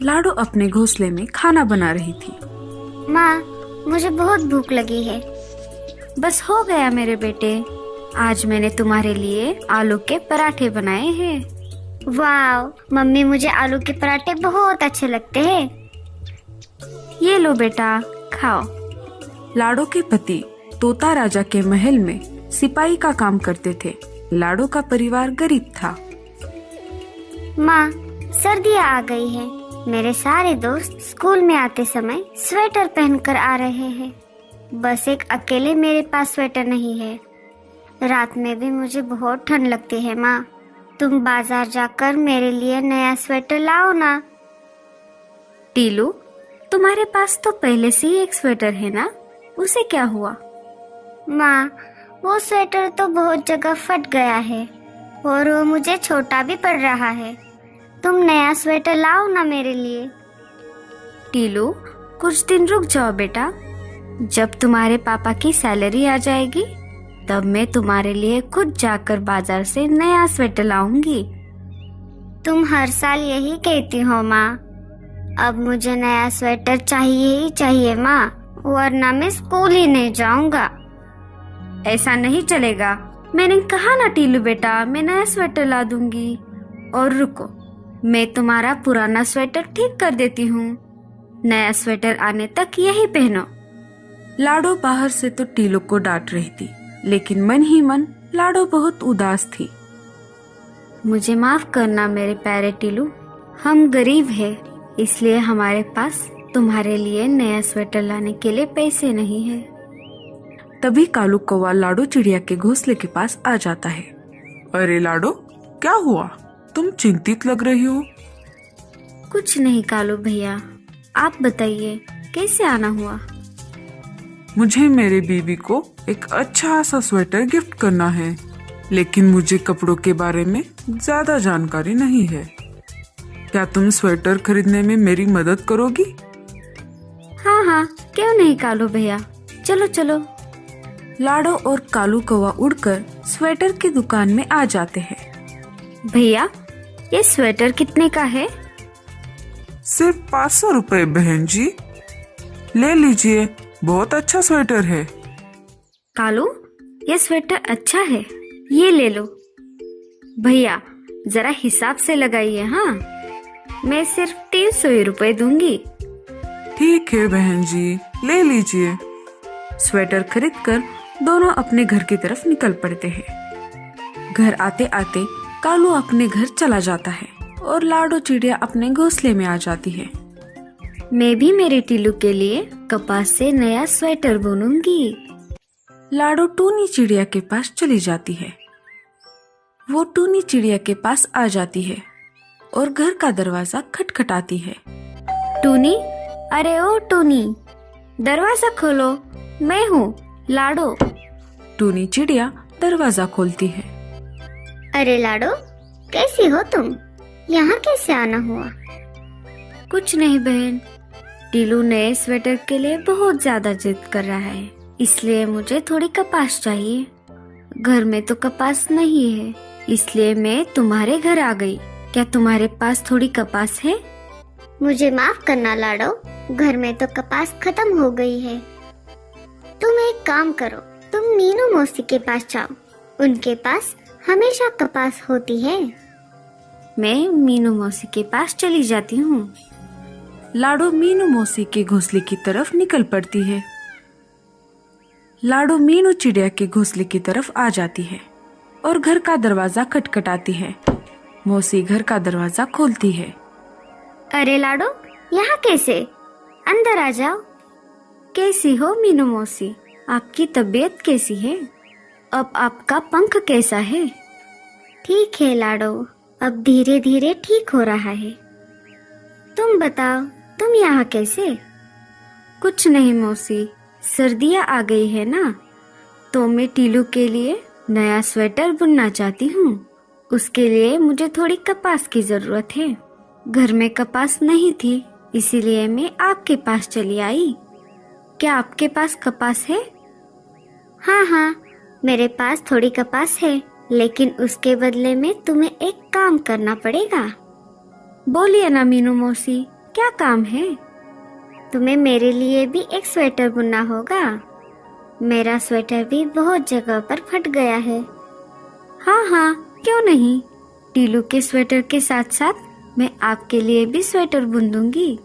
लाडो अपने घोंसले में खाना बना रही थी। माँ, मुझे बहुत भूख लगी है। बस हो गया मेरे बेटे, आज मैंने तुम्हारे लिए आलू के पराठे बनाए हैं। वाह, मम्मी मुझे आलू के पराठे बहुत अच्छे लगते हैं। ये लो बेटा, खाओ। लाडो के पति तोता राजा के महल में सिपाही का काम करते थे। लाडो का परिवार गरीब था। माँ, सर्दियाँ आ गई है। मेरे सारे दोस्त स्कूल में आते समय स्वेटर पहनकर आ रहे हैं। बस एक अकेले मेरे पास स्वेटर नहीं है। रात में भी मुझे बहुत ठंड लगती है। माँ, तुम बाजार जाकर मेरे लिए नया स्वेटर लाओ ना। टीलू, तुम्हारे पास तो पहले से ही एक स्वेटर है ना, उसे क्या हुआ? माँ, वो स्वेटर तो बहुत जगह फट गया है और वो मुझे छोटा भी पड़ रहा है। तुम नया स्वेटर लाओ ना मेरे लिए। टीलू, कुछ दिन रुक जाओ बेटा। जब तुम्हारे पापा की सैलरी आ जाएगी तब मैं तुम्हारे लिए खुद जाकर बाजार से नया स्वेटर लाऊंगी। तुम हर साल यही कहती हो माँ। अब मुझे नया स्वेटर चाहिए ही चाहिए माँ, वरना मैं स्कूल ही नहीं जाऊंगा। ऐसा नहीं चलेगा। मैंने कहा ना टीलू बेटा, मैं नया स्वेटर ला दूंगी। और रुको, मैं तुम्हारा पुराना स्वेटर ठीक कर देती हूँ। नया स्वेटर आने तक यही पहनो। लाडो बाहर से तो टीलू को डांट रही थी, लेकिन मन ही मन लाडो बहुत उदास थी। मुझे माफ करना मेरे प्यारे टीलू, हम गरीब हैं, इसलिए हमारे पास तुम्हारे लिए नया स्वेटर लाने के लिए पैसे नहीं है। तभी कालू कौवा लाडो चिड़िया के घोंसले के पास आ जाता है। अरे लाडो, क्या हुआ? तुम चिंतित लग रही हो। कुछ नहीं कालू भैया, आप बताइए कैसे आना हुआ? मुझे मेरे बीवी को एक अच्छा सा स्वेटर गिफ्ट करना है, लेकिन मुझे कपड़ों के बारे में ज्यादा जानकारी नहीं है। क्या तुम स्वेटर खरीदने में मेरी मदद करोगी? हाँ हाँ, क्यों नहीं कालू भैया, चलो चलो। लाडो और कालू कौवा उड़कर स्वेटर की दुकान में आ जाते हैं। भैया, ये स्वेटर कितने का है? सिर्फ 500 रुपए बहन जी। ले लीजिए, बहुत अच्छा स्वेटर है। कालू, ये स्वेटर अच्छा है, ये ले लो। भैया, जरा हिसाब से लगाइए। हाँ, मैं सिर्फ 300 ही रुपए दूंगी। ठीक है बहन जी, ले लीजिए। स्वेटर खरीदकर दोनों अपने घर की तरफ निकल पड़ते हैं। घर आते आते कालू अपने घर चला जाता है और लाडो चिड़िया अपने घोंसले में आ जाती है। मैं भी मेरे टीलू के लिए कपास से नया स्वेटर बुनूंगी। लाडो टूनी चिड़िया के पास चली जाती है। वो टूनी चिड़िया के पास आ जाती है और घर का दरवाजा खटखटाती है। टूनी, अरे ओ टूनी, दरवाजा खोलो, मैं हूँ लाडो। टूनी चिड़िया दरवाजा खोलती है। अरे लाडो, कैसी हो तुम? यहाँ कैसे आना हुआ? कुछ नहीं बहन, टीलू नए स्वेटर के लिए बहुत ज्यादा जिद कर रहा है, इसलिए मुझे थोड़ी कपास चाहिए। घर में तो कपास नहीं है, इसलिए मैं तुम्हारे घर आ गई। क्या तुम्हारे पास थोड़ी कपास है? मुझे माफ करना लाडो, घर में तो कपास खत्म हो गई है। तुम एक काम करो, तुम मीनू मौसी के पास जाओ, उनके पास हमेशा कपास होती है। मैं मीनू मौसी के पास चली जाती हूँ। लाडो मीनू मौसी के घोंसले की तरफ निकल पड़ती है। लाडो मीनू चिड़िया के घोंसले की तरफ आ जाती है और घर का दरवाजा खटखटाती है। मौसी घर का दरवाजा खोलती है। अरे लाडो, यहाँ कैसे? अंदर आ जाओ। कैसी हो मीनू मौसी? आपकी तबीयत कैसी है? अब आपका पंख कैसा है? ठीक है लाडो, अब धीरे धीरे ठीक हो रहा है। तुम बताओ, तुम यहाँ कैसे? कुछ नहीं मौसी, सर्दियाँ आ गई है ना, तो मैं टीलू के लिए नया स्वेटर बुनना चाहती हूँ। उसके लिए मुझे थोड़ी कपास की जरूरत है। घर में कपास नहीं थी, इसीलिए मैं आपके पास चली आई। क्या आपके पास कपास है? हाँ हाँ, मेरे पास थोड़ी कपास है, लेकिन उसके बदले में तुम्हें एक काम करना पड़ेगा। बोलिए ना मीनू मौसी, क्या काम है? तुम्हें मेरे लिए भी एक स्वेटर बुनना होगा। मेरा स्वेटर भी बहुत जगह पर फट गया है। हाँ हाँ, क्यों नहीं। टीलू के स्वेटर के साथ साथ मैं आपके लिए भी स्वेटर बुन दूंगी।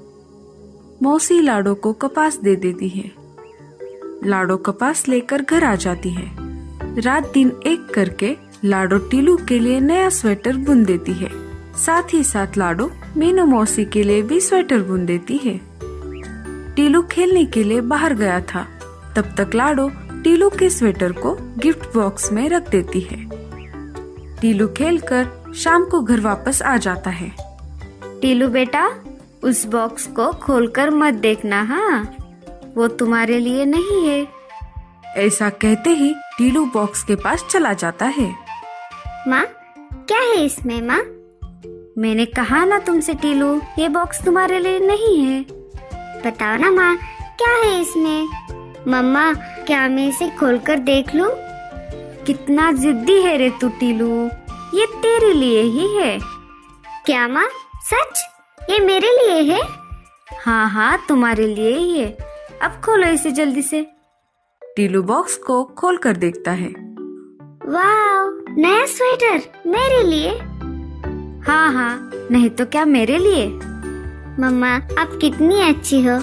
मौसी लाडो को कपास दे देती है। लाडो कपास लेकर घर आ जाती है। रात दिन एक करके लाडो टीलू के लिए नया स्वेटर बुन देती है। साथ ही साथ लाडो मीनू मौसी के लिए भी स्वेटर बुन देती है। टीलू खेलने के लिए बाहर गया था, तब तक लाडो टीलू के स्वेटर को गिफ्ट बॉक्स में रख देती है। टीलू खेलकर शाम को घर वापस आ जाता है। टीलू बेटा, उस बॉक्स को खोलकर मत देखना, हाँ, वो तुम्हारे लिए नहीं है। ऐसा कहते ही टीलू बॉक्स के पास चला जाता है। माँ, क्या है इसमें माँ? मैंने कहा ना तुमसे टीलू, ये बॉक्स तुम्हारे लिए नहीं है। बताओ ना माँ, क्या है इसमें? मम्मा, क्या मैं इसे खोलकर देख लूं? कितना जिद्दी है रे तू टीलू, ये तेरे लिए ही है। क्या माँ, सच? ये मेरे लिए है? हाँ हाँ, तुम्हारे लिए ही है। अब खोलो इसे जल्दी से। टीलू बॉक्स को खोल कर देखता है। वाह, नया स्वेटर मेरे लिए। हाँ हाँ, नहीं तो क्या, मेरे लिए। मम्मा, आप कितनी अच्छी हो,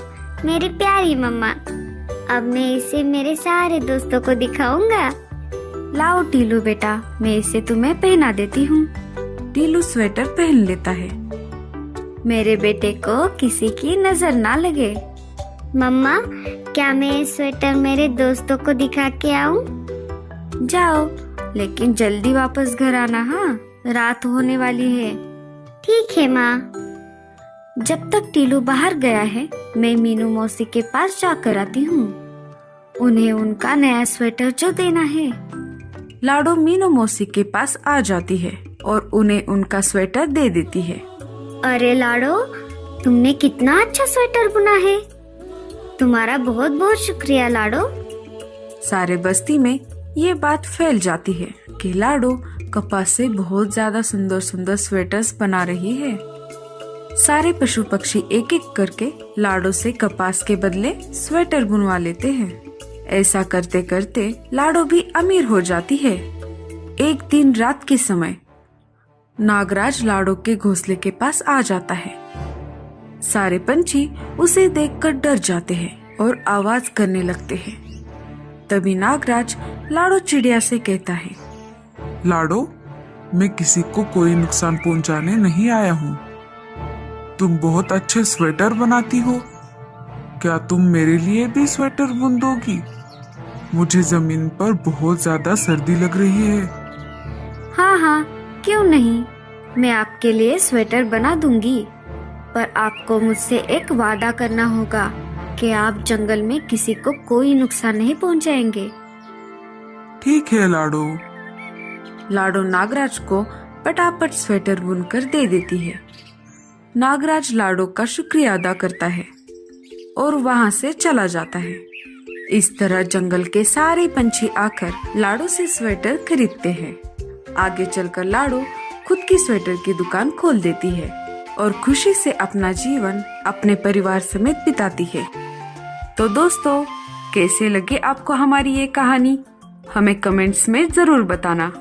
मेरी प्यारी मम्मा। अब मैं इसे मेरे सारे दोस्तों को दिखाऊंगा। लाओ टीलू बेटा, मैं इसे तुम्हें पहना देती हूँ। टीलू स्वेटर पहन लेता है। मेरे बेटे को किसी की नजर ना लगे। मम्मा, क्या मैं ये स्वेटर मेरे दोस्तों को दिखा के आऊं? जाओ, लेकिन जल्दी वापस घर आना, हाँ, रात होने वाली है। ठीक है माँ। जब तक टीलू बाहर गया है, मैं मीनू मौसी के पास जाकर आती हूँ। उन्हें उनका नया स्वेटर जो देना है। लाडो मीनू मौसी के पास आ जाती है और उन्हें उनका स्वेटर दे देती है। अरे लाडो, तुमने कितना अच्छा स्वेटर बुना है। तुम्हारा बहुत बहुत शुक्रिया लाडो। सारे बस्ती में ये बात फैल जाती है कि लाडो कपास से बहुत ज्यादा सुंदर सुंदर स्वेटर्स बना रही है। सारे पशु पक्षी एक एक करके लाडो से कपास के बदले स्वेटर बुनवा लेते हैं। ऐसा करते करते लाडो भी अमीर हो जाती है। एक दिन रात के समय नागराज लाडो के घोंसले के पास आ जाता है। सारे पंछी उसे देखकर डर जाते हैं और आवाज करने लगते हैं। तभी नागराज लाडो चिड़िया से कहता है, लाडो, मैं किसी को कोई नुकसान पहुंचाने नहीं आया हूँ। तुम बहुत अच्छे स्वेटर बनाती हो। क्या तुम मेरे लिए भी स्वेटर बुन दोगी? मुझे जमीन पर बहुत ज्यादा सर्दी लग रही है। हाँ हाँ, क्यों नहीं, मैं आपके लिए स्वेटर बना दूंगी। पर आपको मुझसे एक वादा करना होगा कि आप जंगल में किसी को कोई नुकसान नहीं पहुंचाएंगे। ठीक है लाडो। लाडो नागराज को पटापट स्वेटर बुनकर दे देती है। नागराज लाडो का शुक्रिया अदा करता है और वहाँ से चला जाता है। इस तरह जंगल के सारे पंछी आकर लाडो से स्वेटर खरीदते हैं। आगे चलकर लाडो खुद की स्वेटर की दुकान खोल देती है और खुशी से अपना जीवन अपने परिवार समेत बिताती है। तो दोस्तों, कैसे लगे आपको हमारी ये कहानी? हमें कमेंट्स में जरूर बताना।